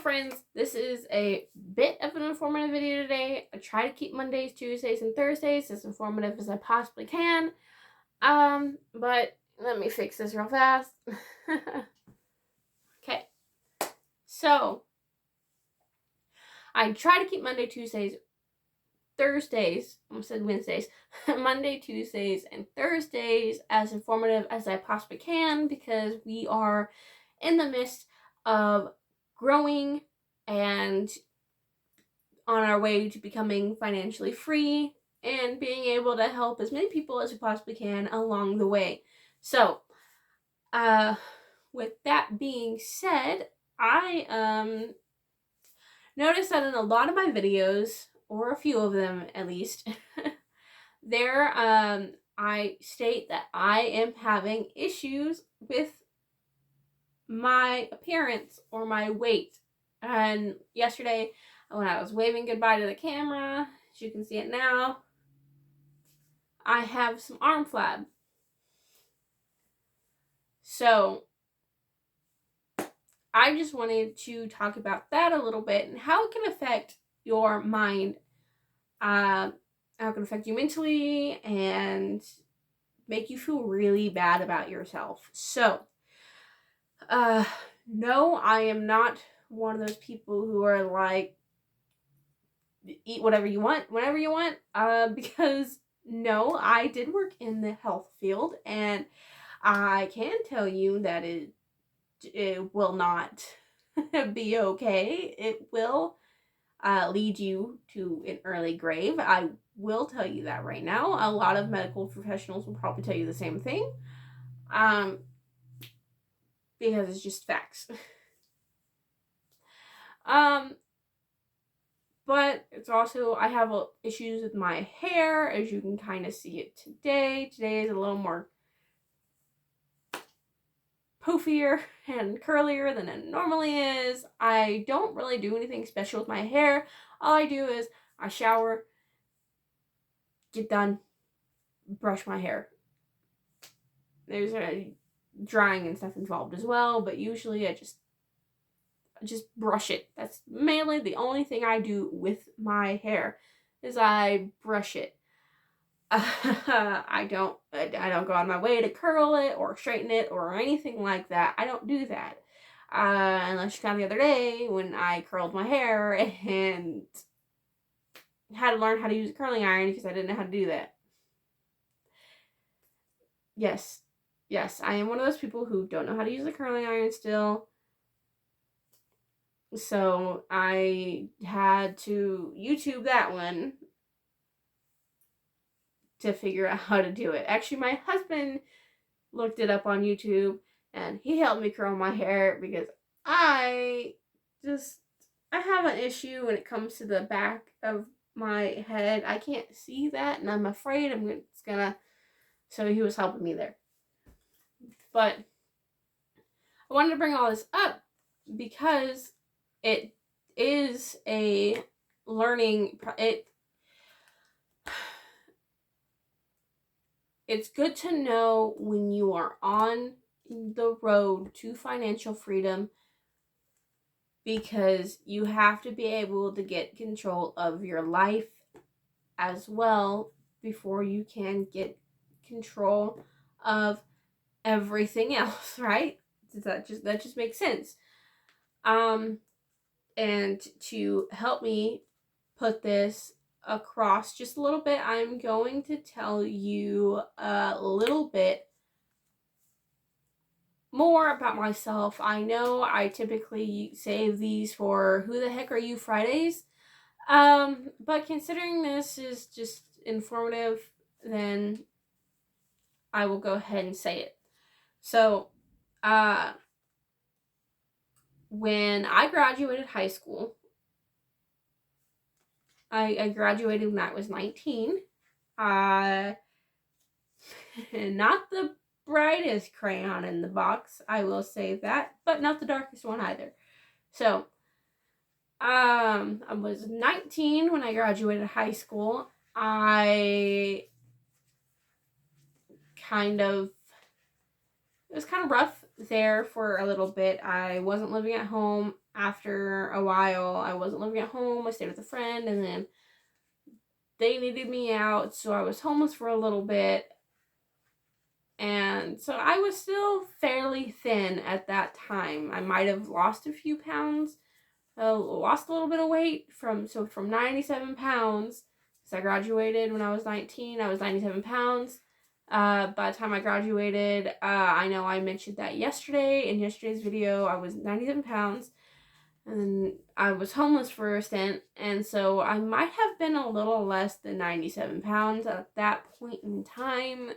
friends, this is a bit of an informative video today. I try to keep Mondays, Tuesdays, and Thursdays as informative as I possibly can. But let me fix this real fast. Okay. So, I try to keep Monday, Tuesdays, Thursdays, I almost said Wednesdays, Monday, Tuesdays, and Thursdays as informative as I possibly can because we are in the midst of growing and on our way to becoming financially free and being able to help as many people as we possibly can along the way. So, with that being said, I noticed that in a lot of my videos, or a few of them at least, I state that I am having issues with my appearance or my weight. And yesterday, when I was waving goodbye to the camera, as you can see it now, I have some arm flab. So, I just wanted to talk about that a little bit and how it can affect your mind, how it can affect you mentally, and make you feel really bad about yourself. So, no, I am not one of those people who are like, eat whatever you want, whenever you want, because no, I did work in the health field, and I can tell you that it will not be okay. It will lead you to an early grave. I will tell you that right now. A lot of medical professionals will probably tell you the same thing, because it's just facts. But it's also, I have issues with my hair, as you can kind of see it today. Today is a little more poofier and curlier than it normally is. I don't really do anything special with my hair. All I do is I shower, get done, brush my hair. There's a drying and stuff involved as well, but usually I just brush it. That's mainly the only thing I do with my hair, is I brush it. I don't go out of my way to curl it or straighten it or anything like that. I don't do that. Unless you count the other day when I curled my hair and had to learn how to use a curling iron because I didn't know how to do that. Yes, I am one of those people who don't know how to use a curling iron still. So I had to YouTube that one to figure out how to do it. Actually, my husband looked it up on YouTube and he helped me curl my hair because I have an issue when it comes to the back of my head. I can't see that and I'm afraid it's gonna, so he was helping me there. But I wanted to bring all this up because it is a learning, it's good to know when you are on the road to financial freedom, because you have to be able to get control of your life as well before you can get control of everything else, right? That just makes sense. And to help me put this across just a little bit, I'm going to tell you a little bit more about myself. I know I typically save these for Who the Heck Are You Fridays, but considering this is just informative, then I will go ahead and say it. So, when I graduated high school, I graduated when I was 19. Not the brightest crayon in the box, I will say that, but not the darkest one either. So, I was 19 when I graduated high school. It was kind of rough there for a little bit. I wasn't living at home after a while. I wasn't living at home. I stayed with a friend, and then they needed me out, so I was homeless for a little bit. And so I was still fairly thin at that time. I might have lost a few pounds, lost a little bit of weight from 97 pounds, because I graduated when I was 19. I was 97 pounds. By the time I graduated, I know I mentioned that yesterday. In yesterday's video, I was 97 pounds. And I was homeless for a stint. And so I might have been a little less than 97 pounds at that point in time.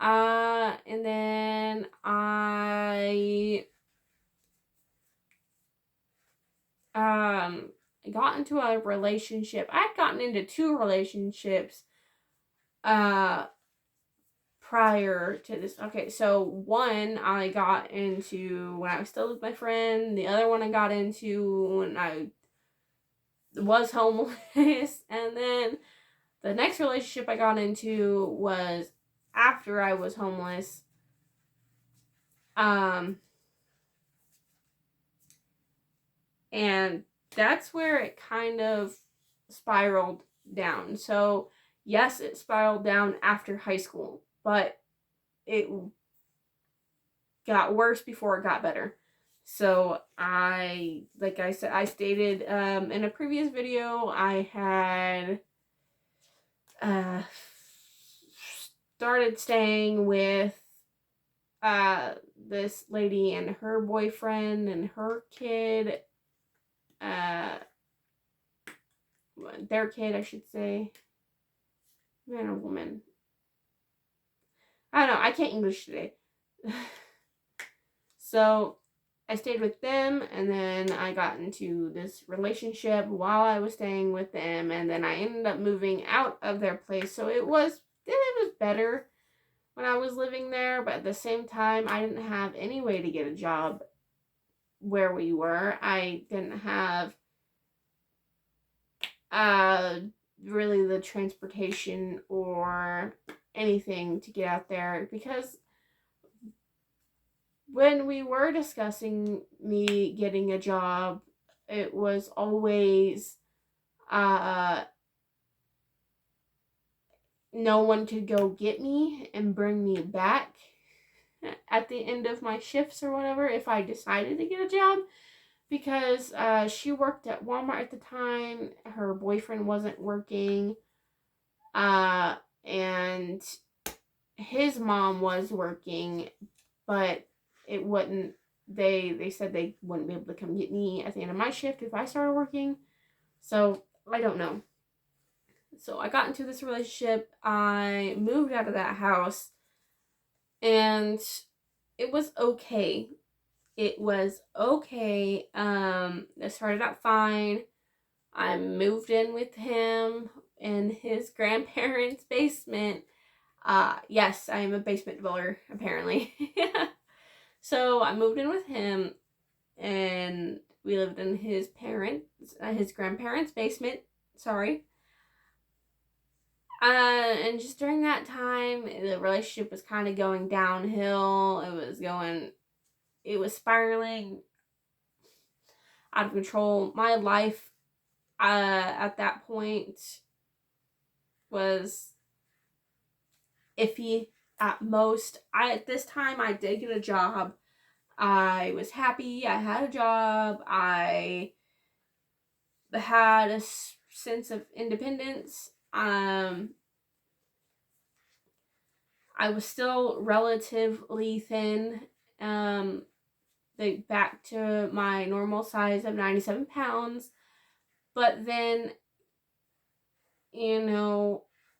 And then I got into a relationship. I had gotten into 2 relationships prior to this. Okay, so one I got into when I was still with my friend. The other one I got into when I was homeless. And then the next relationship I got into was after I was homeless. And that's where it kind of spiraled down. So, yes, it spiraled down after high school, but it got worse before it got better. So, like I said, I stated in a previous video, I had started staying with this lady and her boyfriend and her kid, their kid, I should say, man or woman. I don't know, I can't English today. So I stayed with them, and then I got into this relationship while I was staying with them, and then I ended up moving out of their place. So it was better when I was living there, but at the same time, I didn't have any way to get a job where we were. I didn't have really the transportation or anything to get out there, because when we were discussing me getting a job, it was always no one could go get me and bring me back at the end of my shifts or whatever if I decided to get a job, because she worked at Walmart at the time. Her boyfriend wasn't working, and his mom was working, but it wouldn't. They said they wouldn't be able to come get me at the end of my shift if I started working. So I don't know. So I got into this relationship. I moved out of that house, and it was okay. It was okay. It started out fine. I moved in with him in his grandparents' basement. Yes, I am a basement dweller, apparently. So I moved in with him, and we lived in his grandparents' basement. Sorry. And just during that time, the relationship was kind of going downhill. It was spiraling out of control. My life, at that point was iffy at most. At this time, I did get a job. I was happy. I had a job. I had a sense of independence. I was still relatively thin, back to my normal size of 97 pounds. But then,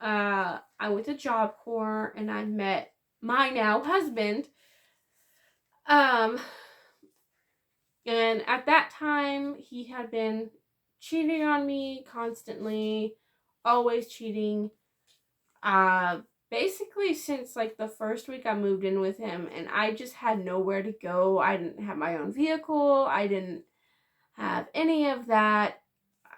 I went to Job Corps, and I met my now husband. And at that time, he had been cheating on me constantly, always cheating. Basically since like the first week I moved in with him, and I just had nowhere to go. I didn't have my own vehicle. I didn't have any of that.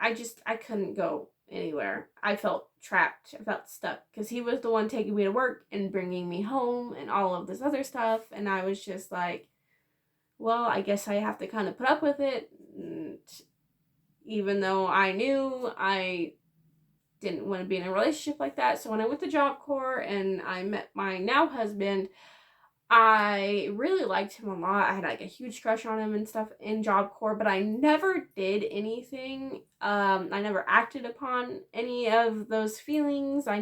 I couldn't go anywhere. I felt trapped. I felt stuck, because he was the one taking me to work and bringing me home and all of this other stuff, and I was just like, well, I guess I have to kind of put up with it. And even though I knew I didn't want to be in a relationship like that. So when I went to Job Corps and I met my now husband, I really liked him a lot. I had like a huge crush on him and stuff in Job Corps, but I never did anything. I never acted upon any of those feelings. I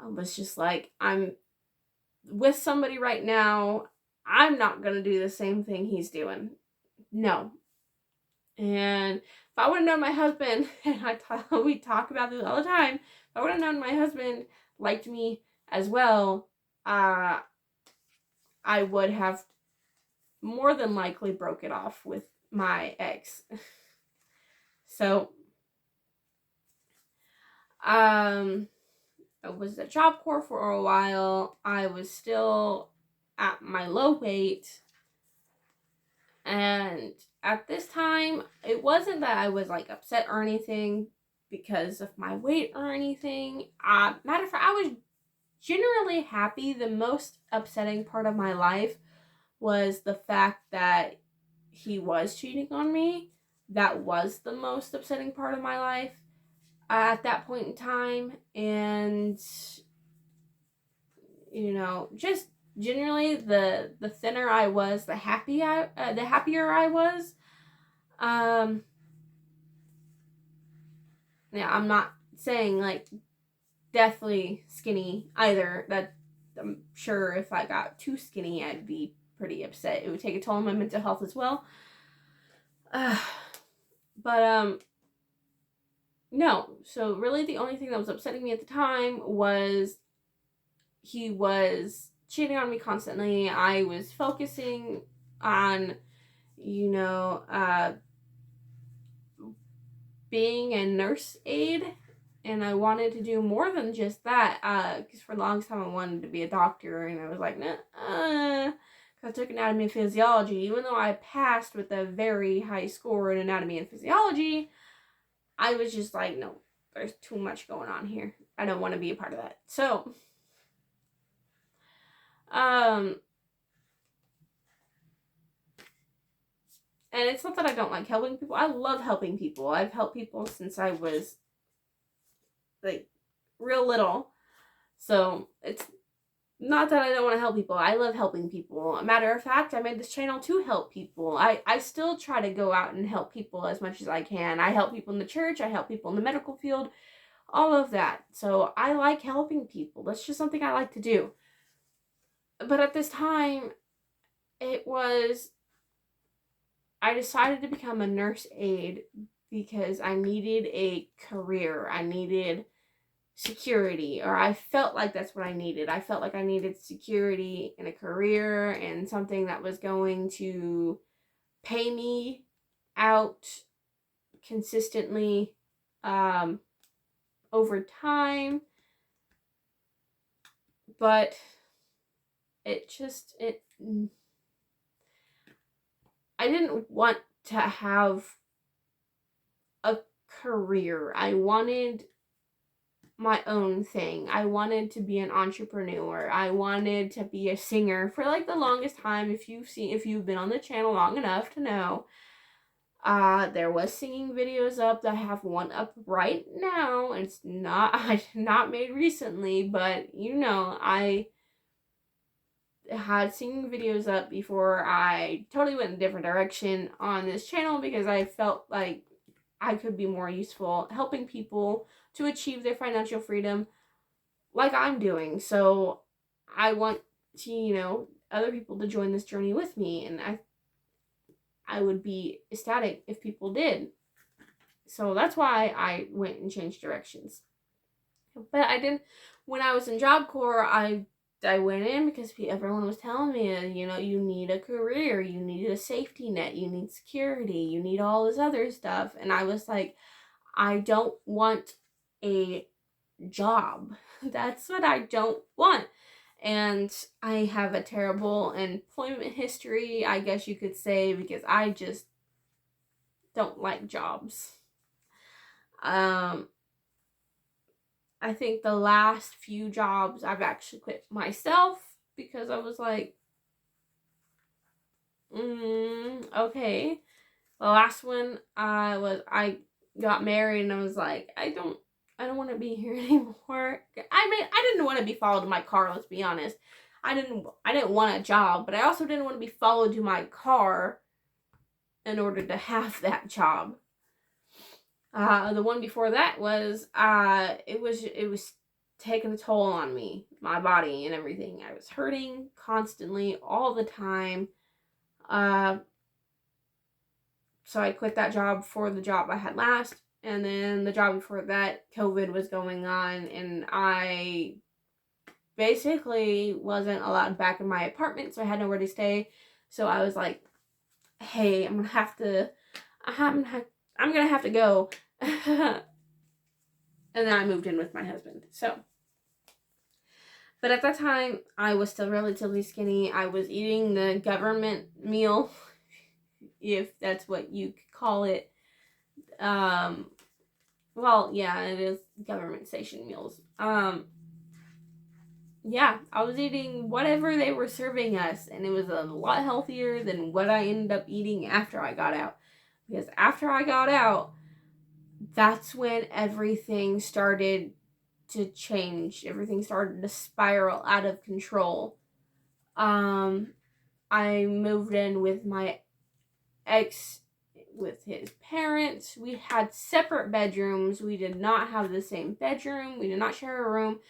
was just like, I'm with somebody right now. I'm not going to do the same thing he's doing. No. And if I would have known my husband, and we talk about this all the time, if I would have known my husband liked me as well, I would have more than likely broke it off with my ex. So, I was at Job Corps for a while. I was still at my low weight. And at this time, it wasn't that I was like upset or anything because of my weight or anything. Matter of fact, I was generally happy. The most upsetting part of my life was the fact that he was cheating on me. That was the most upsetting part of my life at that point in time. And, just generally the thinner I was, the happier I was. Yeah, I'm not saying like deathly skinny either. That I'm sure if I got too skinny, I'd be pretty upset. It would take a toll on my mental health as well. But no. So really, the only thing that was upsetting me at the time was he was cheating on me constantly. I was focusing on, being a nurse aide, and I wanted to do more than just that, because for the longest time I wanted to be a doctor, and I was like, nah, because I took anatomy and physiology. Even though I passed with a very high score in anatomy and physiology, I was just like, no, there's too much going on here. I don't want to be a part of that. So, and it's not that I don't like helping people. I love helping people. I've helped people since I was like real little. So it's not that I don't want to help people. I love helping people. A matter of fact, I made this channel to help people. I still try to go out and help people as much as I can. I help people in the church. I help people in the medical field. All of that. So I like helping people. That's just something I like to do. But at this time, I decided to become a nurse aide because I needed a career. I needed security, or I felt like that's what I needed. I felt like I needed security in a career and something that was going to pay me out consistently over time. But I didn't want to have a career. I wanted my own thing. I wanted to be an entrepreneur. I wanted to be a singer for like the longest time. If you've been on the channel long enough to know, there was singing videos up. I have one up right now. It's not made recently, but I had singing videos up before I totally went in a different direction on this channel because I felt like I could be more useful helping people to achieve their financial freedom like I'm doing. So I want to, other people to join this journey with me, and I would be ecstatic if people did. So that's why I went and changed directions. But I didn't, when I was in Job Corps, I went in because everyone was telling me, you need a career, you need a safety net, you need security, you need all this other stuff. And I was like, I don't want a job. That's what I don't want. And I have a terrible employment history, I guess you could say, because I just don't like jobs. I think the last few jobs I've actually quit myself because I was like, okay. The last one I got married and I was like, I don't want to be here anymore. I mean, I didn't want to be followed to my car, let's be honest. I didn't want a job, but I also didn't want to be followed to my car in order to have that job. The one before that was it was taking a toll on me, my body and everything. I was hurting constantly all the time. So I quit that job for the job I had last, and then the job before that, COVID was going on, and I basically wasn't allowed back in my apartment, so I had nowhere to stay. So I was like, hey, I'm gonna have to go. And then I moved in with my husband. So, but at that time, I was still relatively skinny. I was eating the government meal, if that's what you could call it. Well, yeah, it is government station meals. Yeah, I was eating whatever they were serving us, and it was a lot healthier than what I ended up eating after I got out. Because after I got out, that's when everything started to change. Everything started to spiral out of control. I moved in with my ex, with his parents. We had separate bedrooms. We did not have the same bedroom. We did not share a room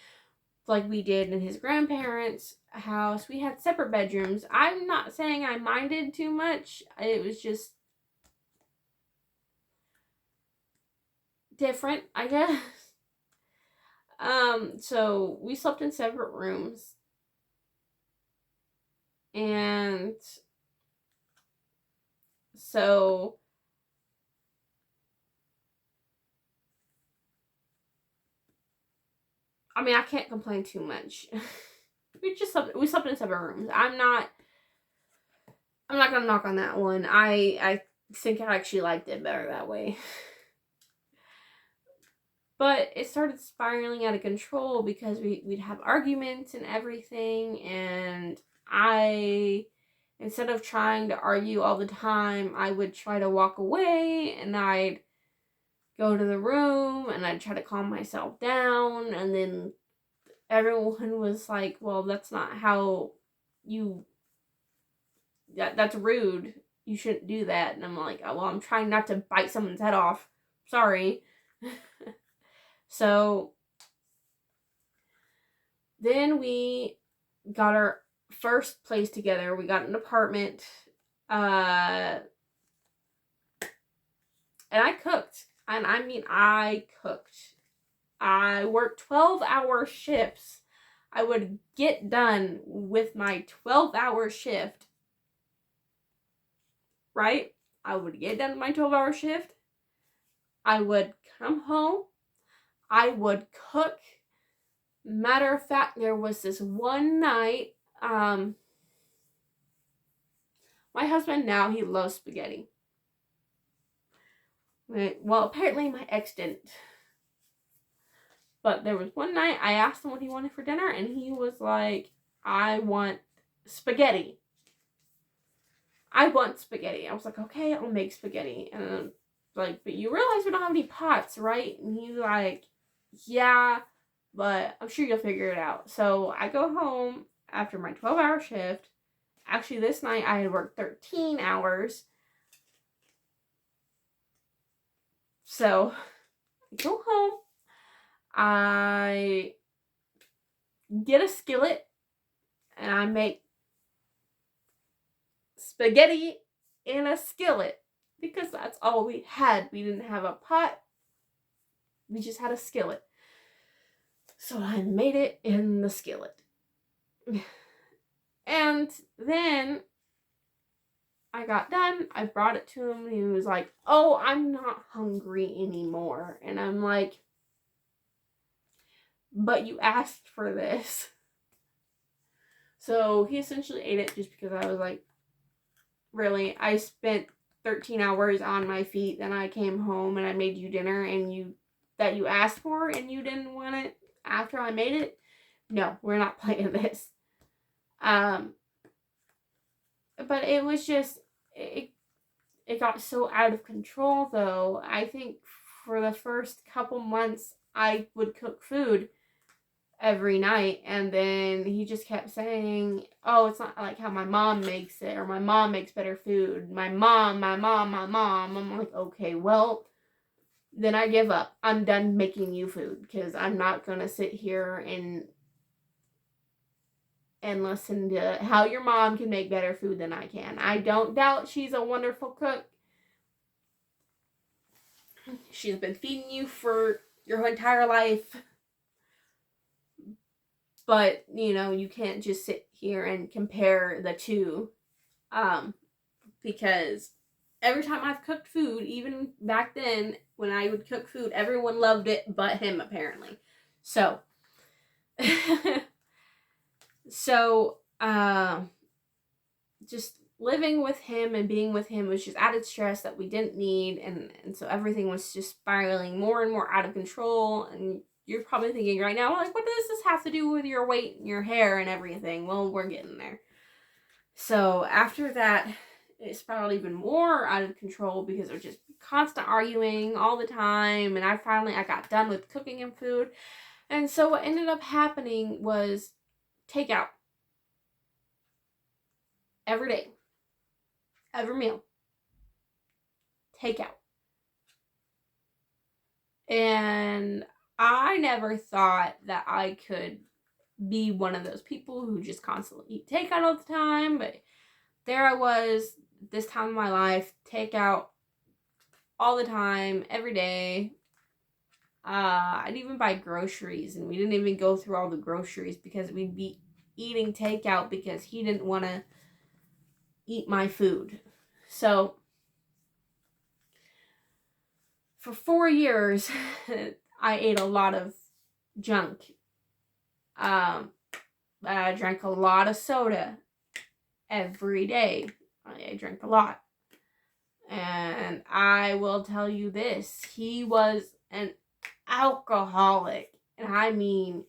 like we did in his grandparents' house. We had separate bedrooms. I'm not saying I minded too much. It was just different, I guess. So we slept in separate rooms. And so I mean, I can't complain too much. we slept in separate rooms. I'm not gonna knock on that one. I think I actually liked it better that way. But it started spiraling out of control because we'd have arguments and everything, and instead of trying to argue all the time, I would try to walk away, and I'd go to the room and I'd try to calm myself down, and then everyone was like, well, that's not how that's rude. You shouldn't do that. And I'm like, oh, well, I'm trying not to bite someone's head off. Sorry. So then we got our first place together. We got an apartment. And I cooked. And I mean, I cooked. I worked 12-hour shifts. I would get done with my 12-hour shift. Right? I would get done with my 12-hour shift. I would come home. I would cook. Matter of fact, there was this one night, my husband now, he loves spaghetti. Well, apparently my ex didn't. But there was one night I asked him what he wanted for dinner, and he was like, I want spaghetti. I want spaghetti. I was like, okay, I'll make spaghetti. And I'm like, but you realize we don't have any pots, right? And he's like, yeah, but I'm sure you'll figure it out. So I go home after my 12-hour shift. Actually, this night I had worked 13 hours. So I go home. I get a skillet and I make spaghetti in a skillet because that's all we had. We didn't have a pot. We just had a skillet. So I made it in the skillet. And then I got done. I brought it to him and he was like, oh, I'm not hungry anymore. And I'm like, but you asked for this. So he essentially ate it just because I was like, really? I spent 13 hours on my feet, then I came home and I made you dinner and you asked for and you didn't want it after I made it? No, we're not playing this. But it was just, it got so out of control, though. I think for the first couple months, I would cook food every night, and then he just kept saying, oh, it's not like how my mom makes it, or my mom makes better food. My mom, my mom, my mom. I'm like, okay, well, then I give up. I'm done making you food, because I'm not gonna sit here and listen to how your mom can make better food than I can. I don't doubt she's a wonderful cook. She's been feeding you for your entire life. But, you can't just sit here and compare the two. Because every time I've cooked food, even back then, when I would cook food, everyone loved it but him, apparently. So, just living with him and being with him was just added stress that we didn't need, and so everything was just spiraling more and more out of control. And you're probably thinking right now, like, what does this have to do with your weight and your hair and everything? Well, we're getting there. So after that, it spiraled even more out of control because of just constant arguing all the time. And I got done with cooking him food. And so what ended up happening was takeout. Every day. Every meal. Takeout. And I never thought that I could be one of those people who just constantly eat takeout all the time, but there I was, this time of my life, takeout all the time, every day. I'd even buy groceries, and we didn't even go through all the groceries because we'd be eating takeout because he didn't want to eat my food. So for 4 years, I ate a lot of junk. I drank a lot of soda every day. I drank a lot. And I will tell you this, he was an alcoholic. And I mean,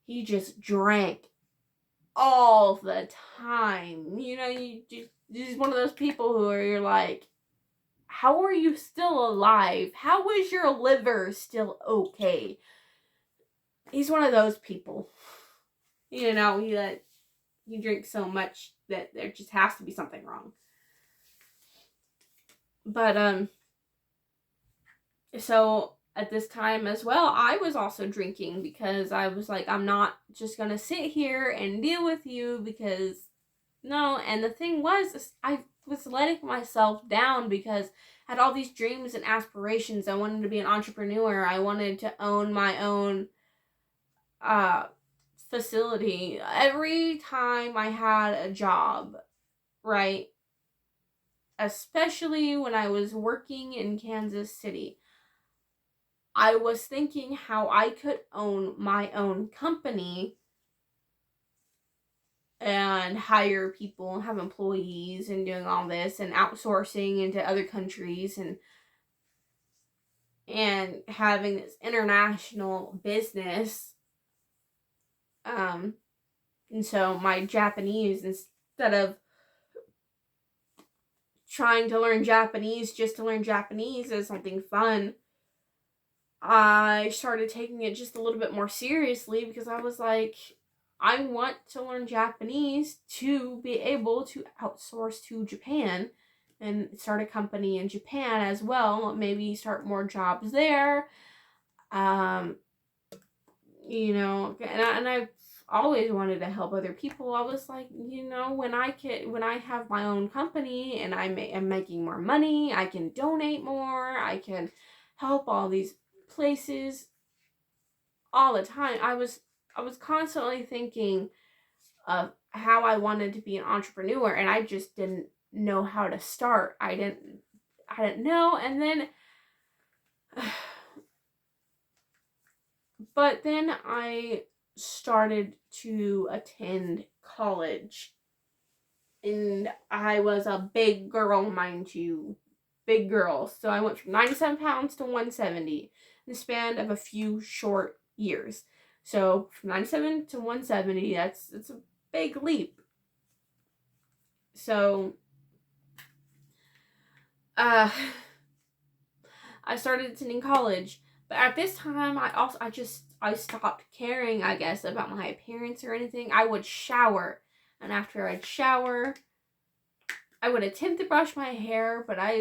he just drank all the time. He's one of those people who you're like, how are you still alive? How is your liver still okay? He's one of those people. He drinks so much that there just has to be something wrong. But, so at this time as well, I was also drinking because I was like, I'm not just going to sit here and deal with you because, no. And the thing was, I was letting myself down because I had all these dreams and aspirations. I wanted to be an entrepreneur. I wanted to own my own, facility. Every time I had a job, right? Especially when I was working in Kansas City, I was thinking how I could own my own company and hire people and have employees and doing all this and outsourcing into other countries and having this international business. And so my Japanese, instead of trying to learn Japanese just to learn Japanese as something fun, I started taking it just a little bit more seriously because I was like, I want to learn Japanese to be able to outsource to Japan and start a company in Japan as well. Maybe start more jobs there. And I've always wanted to help other people. I was like, when I have my own company and am making more money, I can donate more. I can help all these places all the time. I was constantly thinking of how I wanted to be an entrepreneur, and I just didn't know how to start. I didn't know. And then but then I started to attend college, and I was a big girl, mind you. Big girl. So I went from 97 pounds to 170 in the span of a few short years. So from 97 to 170, it's a big leap. So uh, I started attending college. But at this time, I stopped caring, I guess, about my appearance or anything. I would shower, and after I'd shower, I would attempt to brush my hair, but I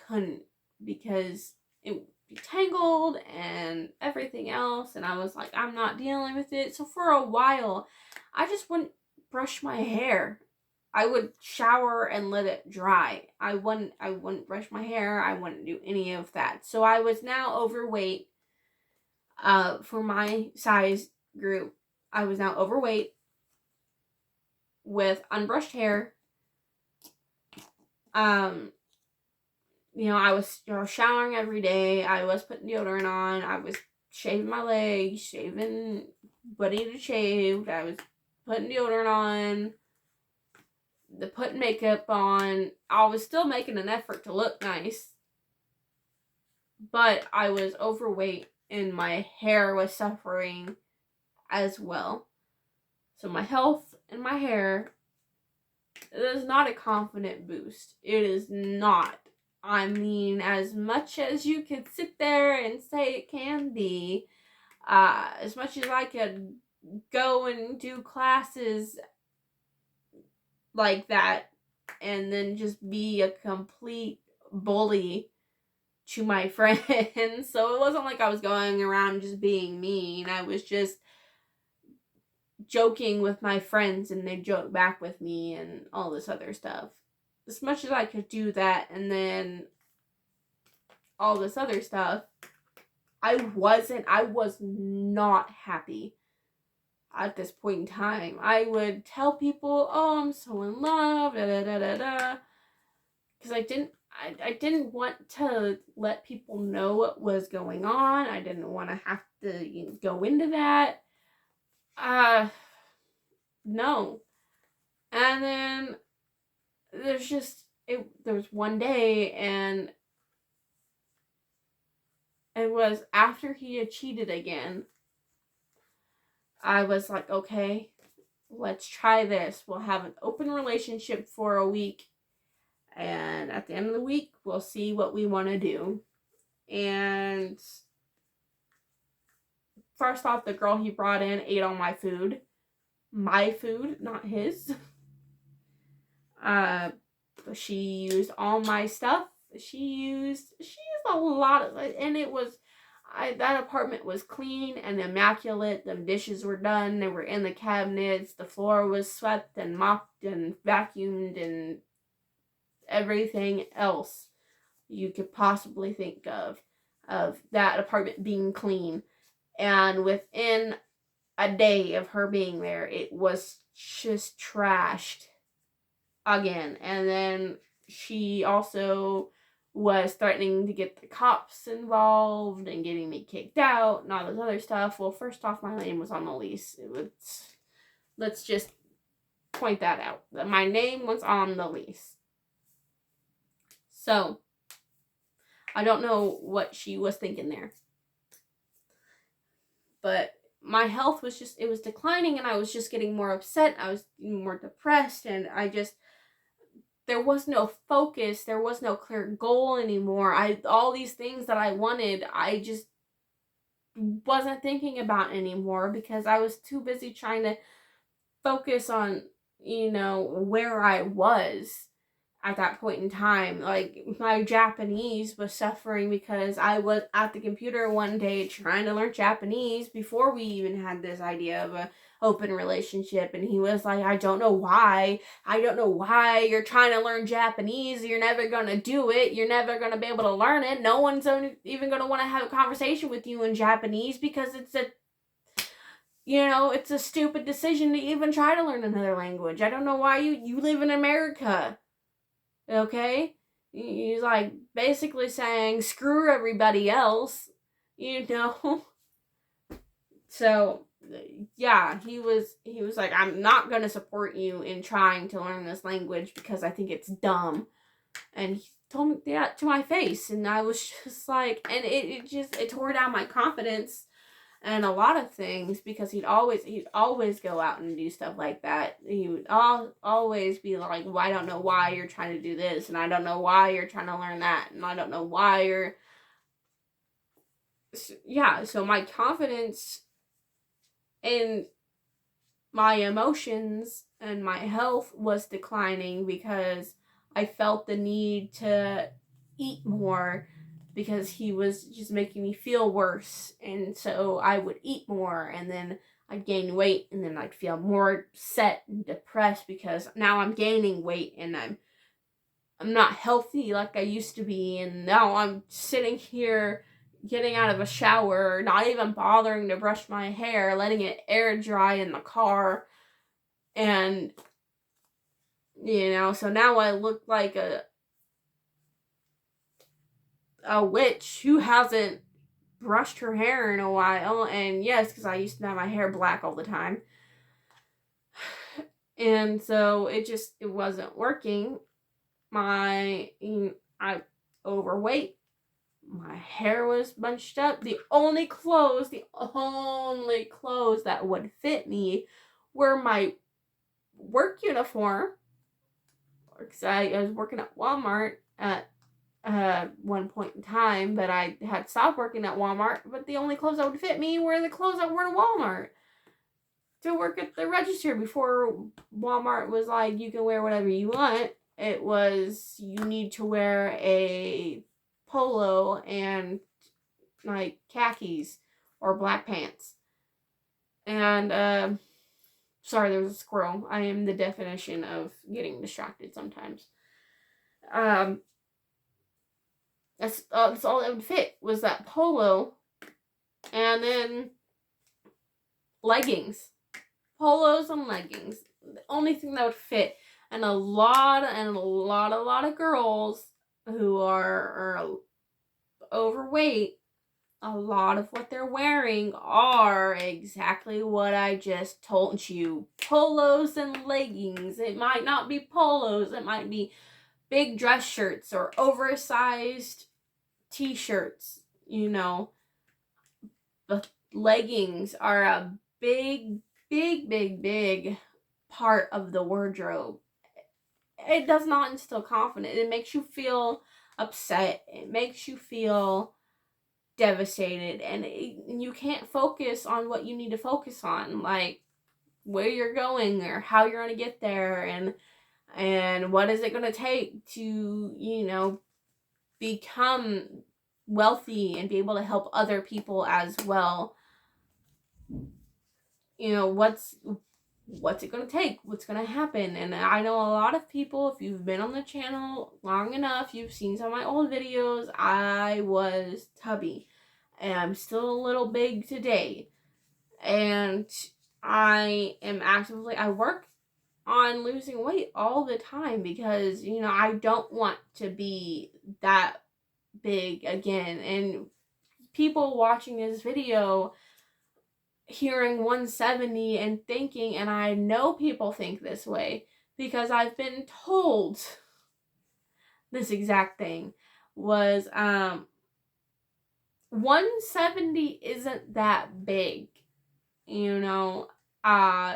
couldn't, because it would be tangled and everything else, and I was like, I'm not dealing with it. So for a while, I just wouldn't brush my hair. I would shower and let it dry. I wouldn't brush my hair. I wouldn't do any of that. So I was now overweight. For my size group, I was now overweight with unbrushed hair. I was showering every day. I was putting deodorant on. I was shaving my legs, shaving what needed shaved. I was putting deodorant on, putting makeup on. I was still making an effort to look nice, but I was overweight and my hair was suffering as well. So my health and my hair, it is not a confident boost. It is not. I mean, as much as you could sit there and say it can be, as much as I could go and do classes like that and then just be a complete bully to my friends. So it wasn't like I was going around just being mean. I was just joking with my friends and they joke back with me and all this other stuff. As much as I could do that and then all this other stuff, I was not happy at this point in time. I would tell people, oh, I'm so in love, da da da da da. Because I didn't want to let people know what was going on. I didn't want to have to go into that. No. And then there was one day, and it was after he had cheated again. I was like, okay, let's try this. We'll have an open relationship for a week, and at the end of the week, we'll see what we want to do. And first off, the girl he brought in ate all my food. My food, not his. She used all my stuff. She used a lot of it, and that apartment was clean and immaculate. The dishes were done. They were in the cabinets. The floor was swept and mopped and vacuumed and everything else you could possibly think of that apartment being clean. And within a day of her being there, it was just trashed again. And then she also was threatening to get the cops involved and getting me kicked out and all this other stuff. Well, first off, my name was on the lease. Let's just point that out. My name was on the lease. So, I don't know what she was thinking there. But my health was declining, and I was just getting more upset. I was more depressed, and there was no focus. There was no clear goal anymore. All these things that I wanted, I just wasn't thinking about anymore because I was too busy trying to focus on, where I was at that point in time. Like, my Japanese was suffering because I was at the computer one day trying to learn Japanese before we even had this idea of a open relationship, and he was like, I don't know why you're trying to learn Japanese. You're never gonna do it. You're never gonna be able to learn it. No one's even gonna want to have a conversation with you in Japanese because it's a stupid decision to even try to learn another language. I don't know why you live in America. Okay? He's like basically saying, screw everybody else. So, yeah, he was like, I'm not going to support you in trying to learn this language because I think it's dumb. And he told me that to my face, and I was just like, and it tore down my confidence. and a lot of things, because he'd always go out and do stuff like that. He would always be like, well, I don't know why you're trying to do this, and I don't know why you're trying to learn that, and I don't know why you're... Yeah, so my confidence in my emotions and my health was declining because I felt the need to eat more, because he was just making me feel worse. And so I would eat more, and then I'd gain weight, and then I'd feel more upset and depressed because now I'm gaining weight and I'm not healthy like I used to be. And now I'm sitting here getting out of a shower, not even bothering to brush my hair, letting it air dry in the car. And, so now I look like a witch who hasn't brushed her hair in a while. And yes, because I used to have my hair black all the time. And so it wasn't working. I overweight. My hair was bunched up. The only clothes that would fit me were my work uniform, because I was working at Walmart at one point in time, but I had stopped working at Walmart. But the only clothes that would fit me were the clothes I wore to Walmart to work at the register. Before Walmart was like, you can wear whatever you want, it was, you need to wear a polo and like khakis or black pants. And sorry, there was a squirrel. I am the definition of getting distracted sometimes. That's all that would fit, was that polo, and then leggings. Polos and leggings. The only thing that would fit. And a lot of girls who are overweight, a lot of what they're wearing are exactly what I just told you. Polos and leggings. It might not be polos. It might be big dress shirts or oversized t-shirts, But leggings are a big part of the wardrobe. It does not instill confidence. It makes you feel upset. It makes you feel devastated, and you can't focus on what you need to focus on, like where you're going or how you're going to get there, and what is it going to take to become wealthy and be able to help other people as well. What's it going to take? What's going to happen? And I know a lot of people, if you've been on the channel long enough, you've seen some of my old videos. I was tubby, and I'm still a little big today. And I work on losing weight all the time, because, I don't want to be that big again. And people watching this video, hearing 170 and thinking, and I know people think this way because I've been told this exact thing, was 170 isn't that big.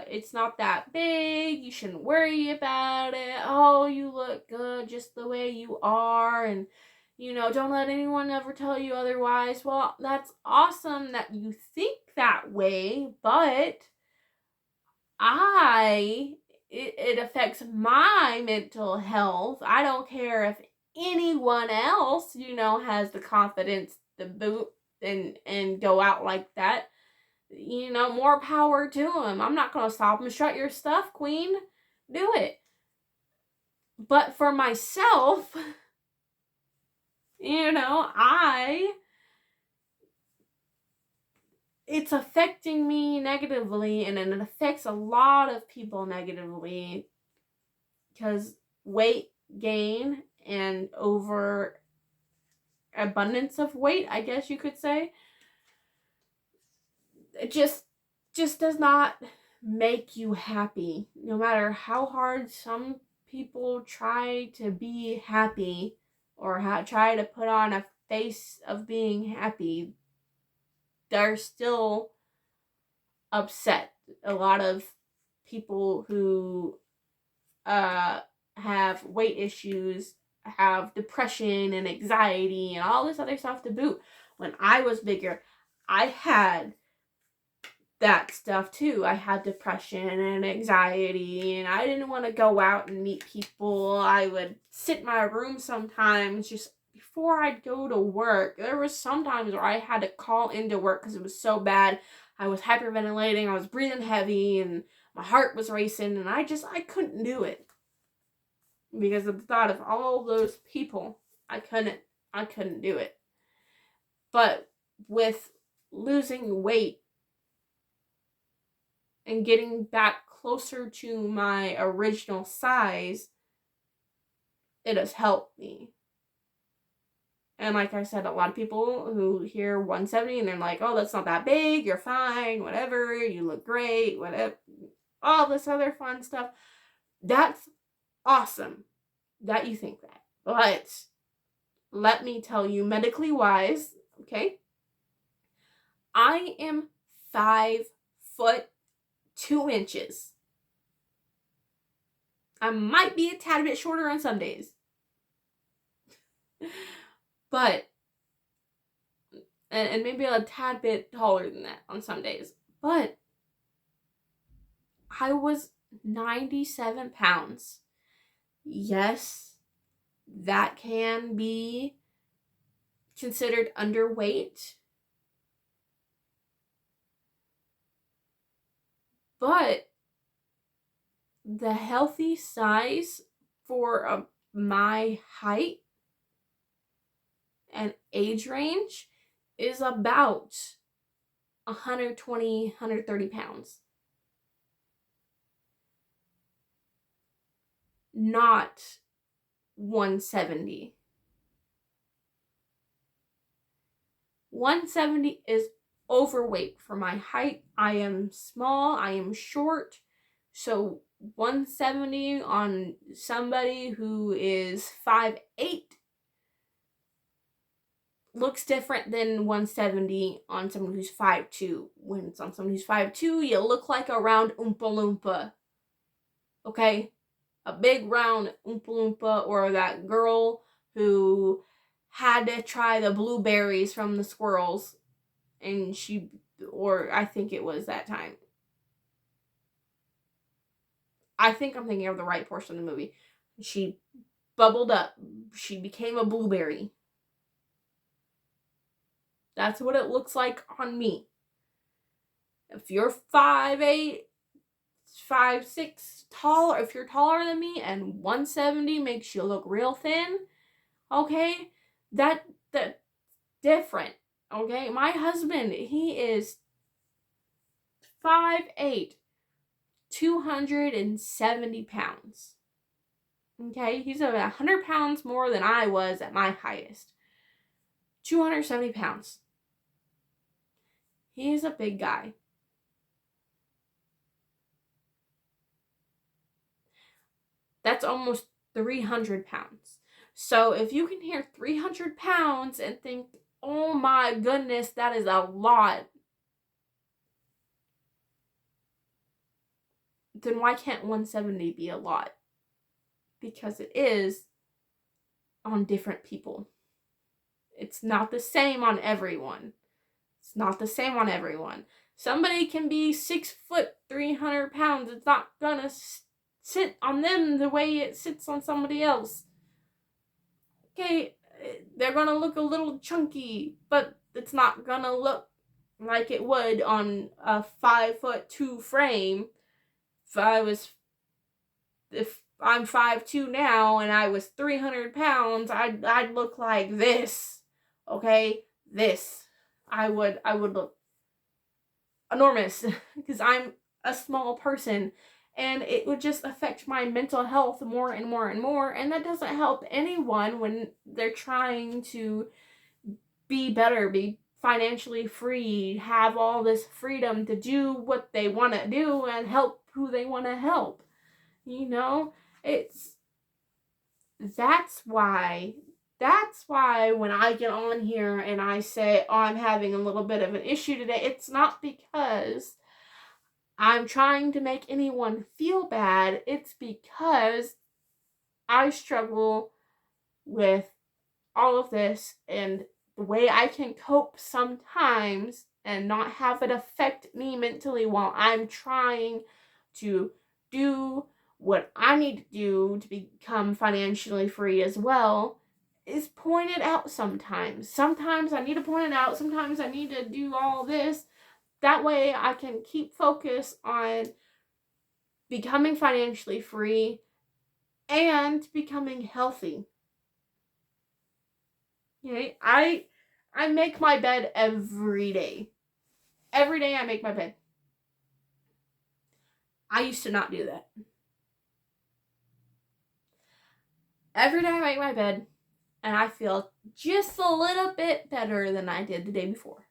It's not that big. You shouldn't worry about it. Oh, you look good just the way you are, and don't let anyone ever tell you otherwise. Well, that's awesome that you think that way, but it affects my mental health. I don't care if anyone else, has the confidence to boot and go out like that. More power to them. I'm not going to stop them. Shut your stuff, queen. Do it. But for myself, it's affecting me negatively, and it affects a lot of people negatively, because weight gain and over abundance of weight, I guess you could say, it just does not make you happy. No matter how hard some people try to be happy, or try to put on a face of being happy, they're still upset. A lot of people who have weight issues have depression and anxiety and all this other stuff to boot. When I was bigger, I had that stuff too. I had depression and anxiety, and I didn't want to go out and meet people. I would sit in my room sometimes just before I'd go to work. There was sometimes where I had to call into work because it was so bad. I was hyperventilating, I was breathing heavy, and my heart was racing, and I couldn't do it. Because of the thought of all those people, I couldn't do it. But with losing weight and getting back closer to my original size, it has helped me. And like I said, a lot of people who hear 170 and they're like, oh, that's not that big, you're fine, whatever, you look great, whatever, all this other fun stuff. That's awesome that you think that. But let me tell you, medically wise, okay, I am 5'2". I might be a tad bit shorter on some days. But, and maybe a tad bit taller than that on some days. But I was 97 pounds. Yes, that can be considered underweight. But the healthy size for my height and age range is about 120, 130 pounds. Not 170. 170 is overweight for my height. I am small, I am short, so 170 on somebody who is 5'8" looks different than 170 on someone who's 5'2". When it's on someone who's 5'2", you look like a round Oompa Loompa. Okay? A big round Oompa Loompa, or that girl who had to try the blueberries from the squirrels, and I think it was that time. I think I'm thinking of the right portion of the movie. She bubbled up. She became a blueberry. That's what it looks like on me. If you're 5'8", 5'6", taller, if you're taller than me and 170 makes you look real thin, okay, that's different. Okay, my husband, he is 5'8", 270 pounds. Okay, he's about 100 pounds more than I was at my highest. 270 pounds. He's a big guy. That's almost 300 pounds. So if you can hear 300 pounds and think, oh my goodness, that is a lot, then why can't 170 be a lot? Because it is on different people. It's not the same on everyone. It's not the same on everyone. Somebody can be 6 foot, 300 pounds. It's not gonna sit on them the way it sits on somebody else. Okay, they're gonna look a little chunky, but it's not gonna look like it would on a 5'2" frame. If I'm 5'2" now and I was 300 pounds, I'd look like this. Okay? This. I would look enormous because I'm a small person, and it would just affect my mental health more and more and more, and that doesn't help anyone when they're trying to be better, be financially free, have all this freedom to do what they want to do and help who they want to help. You know, that's why when I get on here and I say, oh, I'm having a little bit of an issue today, it's not because I'm trying to make anyone feel bad. It's because I struggle with all of this, and the way I can cope sometimes and not have it affect me mentally while I'm trying to do what I need to do to become financially free as well is pointed out sometimes. Sometimes I need to point it out. Sometimes I need to do all this. That way I can keep focus on becoming financially free and becoming healthy. Okay? I make my bed every day. Every day I make my bed. I used to not do that. Every day I make my bed, and I feel just a little bit better than I did the day before.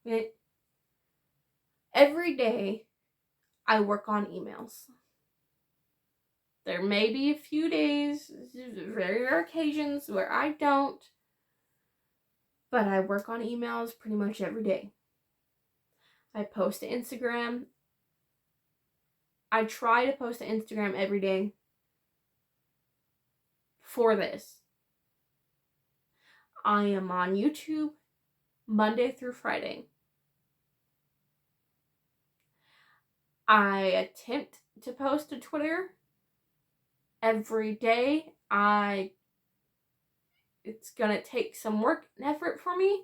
Okay? Every day I work on emails. There may be a few days, very rare occasions where I don't, but I work on emails pretty much every day. I post to Instagram. I try to post to Instagram every day for this. I am on YouTube Monday through Friday. I attempt to post to Twitter every day. It's gonna take some work and effort for me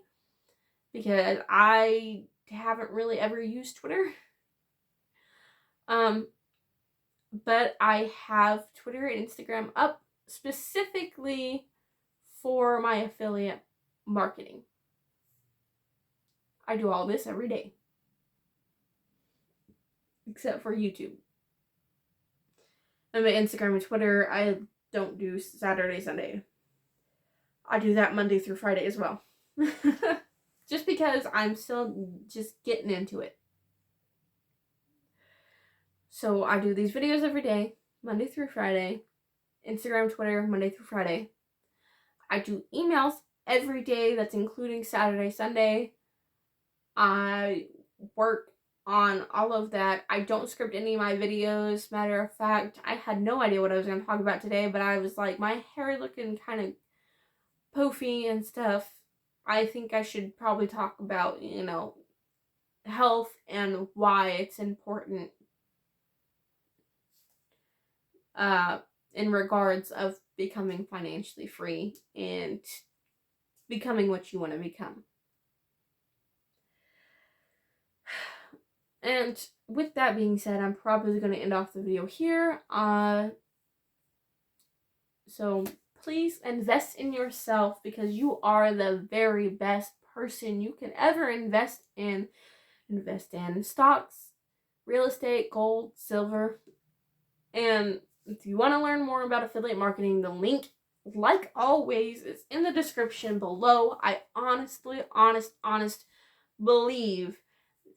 because I haven't really ever used Twitter. But I have Twitter and Instagram up specifically for my affiliate marketing. I do all this every day, except for YouTube. And my Instagram and Twitter, I don't do Saturday, Sunday. I do that Monday through Friday as well. Just because I'm still just getting into it. So I do these videos every day, Monday through Friday. Instagram, Twitter, Monday through Friday. I do emails every day, that's including Saturday, Sunday. I work on all of that. I don't script any of my videos. Matter of fact, I had no idea what I was going to talk about today, but I was like, my hair looking kind of poofy and stuff. I think I should probably talk about, health and why it's important in regards of becoming financially free and becoming what you want to become. And with that being said, I'm probably going to end off the video here. So please invest in yourself, because you are the very best person you can ever invest in. Invest in stocks, real estate, gold, silver. And if you want to learn more about affiliate marketing, the link, like always, is in the description below. I honest believe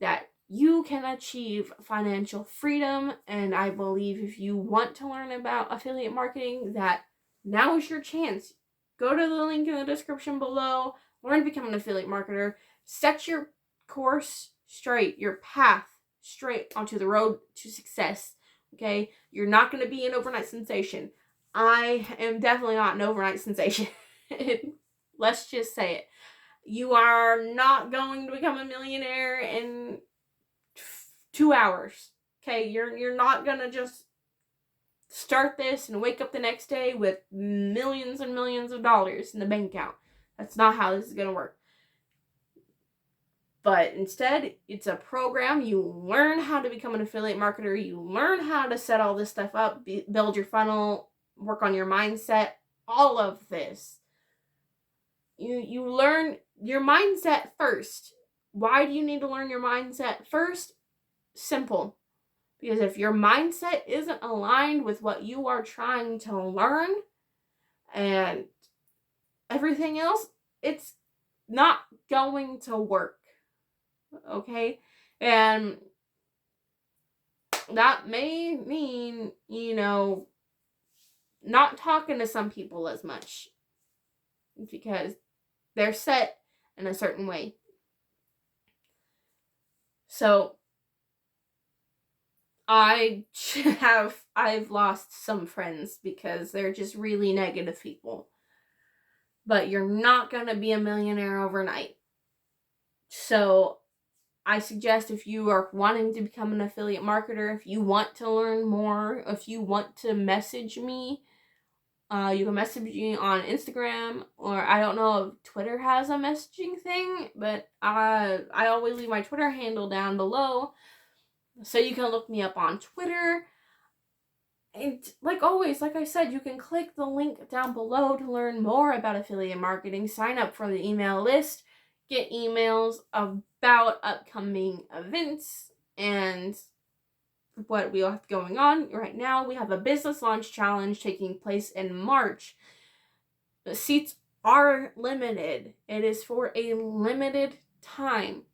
that you can achieve financial freedom, and I believe if you want to learn about affiliate marketing, that now is your chance. Go to the link in the description below, learn to become an affiliate marketer, set your course straight, your path straight onto the road to success. Okay, you're not going to be an overnight sensation. I am definitely not an overnight sensation. Let's just say it. You are not going to become a millionaire in 2 hours. Okay, you're not going to just start this and wake up the next day with millions and millions of dollars in the bank account. That's not how this is going to work. But instead, it's a program. You learn how to become an affiliate marketer. You learn how to set all this stuff up, build your funnel, work on your mindset, all of this. You learn your mindset first. Why do you need to learn your mindset first? Simple. Because if your mindset isn't aligned with what you are trying to learn and everything else, it's not going to work. Okay? And that may mean, not talking to some people as much, because they're set in a certain way. So I've lost some friends because they're just really negative people. But you're not going to be a millionaire overnight. So I suggest, if you are wanting to become an affiliate marketer, if you want to learn more, if you want to message me, you can message me on Instagram, or I don't know if Twitter has a messaging thing, but I always leave my Twitter handle down below, so you can look me up on Twitter. And like always, like I said, you can click the link down below to learn more about affiliate marketing, sign up for the email list, get emails about upcoming events and what we have going on right now. We have a business launch challenge taking place in March. The seats are limited. It is for a limited time.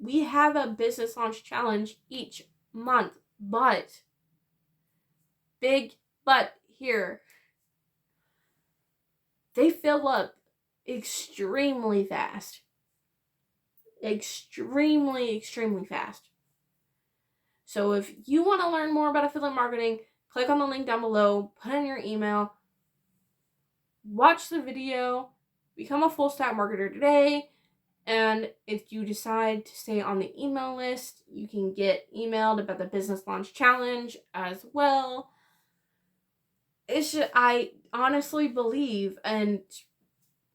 We have a business launch challenge each month, but big but here, they fill up extremely fast. Extremely fast. So if you want to learn more about affiliate marketing, click on the link down below, put in your email, watch the video, become a full stack marketer today. And if you decide to stay on the email list, you can get emailed about the business launch challenge as well. I honestly believe and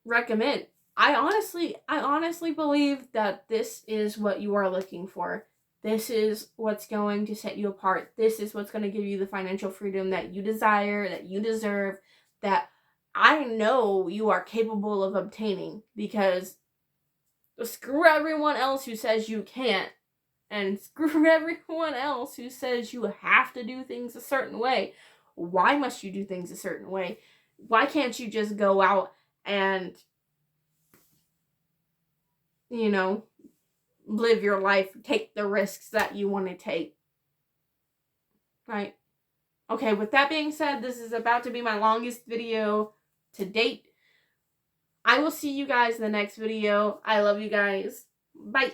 recommend. I honestly believe that this is what you are looking for. This is what's going to set you apart. This is what's going to give you the financial freedom that you desire, that you deserve, that I know you are capable of obtaining, because screw everyone else who says you can't, and screw everyone else who says you have to do things a certain way. Why must you do things a certain way? Why can't you just go out and, live your life, take the risks that you want to take? Right? Okay, with that being said, this is about to be my longest video to date. I will see you guys in the next video. I love you guys. Bye.